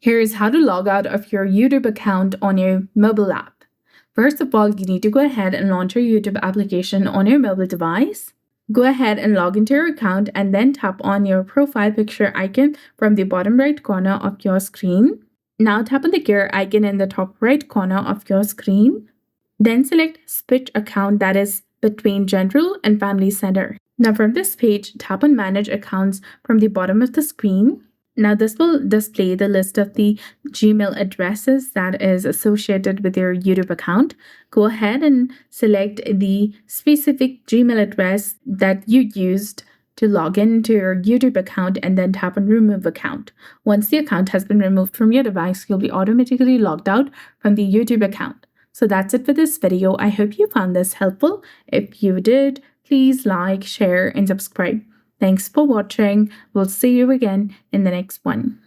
Here's how to log out of your YouTube account on your mobile app. First of all, you need to go ahead and launch your YouTube application on your mobile device. Go ahead and log into your account and then tap on your profile picture icon from the bottom right corner of your screen. Now tap on the gear icon in the top right corner of your screen. Then select Switch Account, that is between General and Family Center. Now from this page, tap on Manage Accounts from the bottom of the screen. Now this will display the list of the Gmail addresses that is associated with your YouTube account. Go ahead and select the specific Gmail address that you used to log into your YouTube account and then tap on Remove Account. Once the account has been removed from your device, you'll be automatically logged out from the YouTube account. So that's it for this video. I hope you found this helpful. If you did, please like, share, and subscribe. Thanks for watching. We'll see you again in the next one.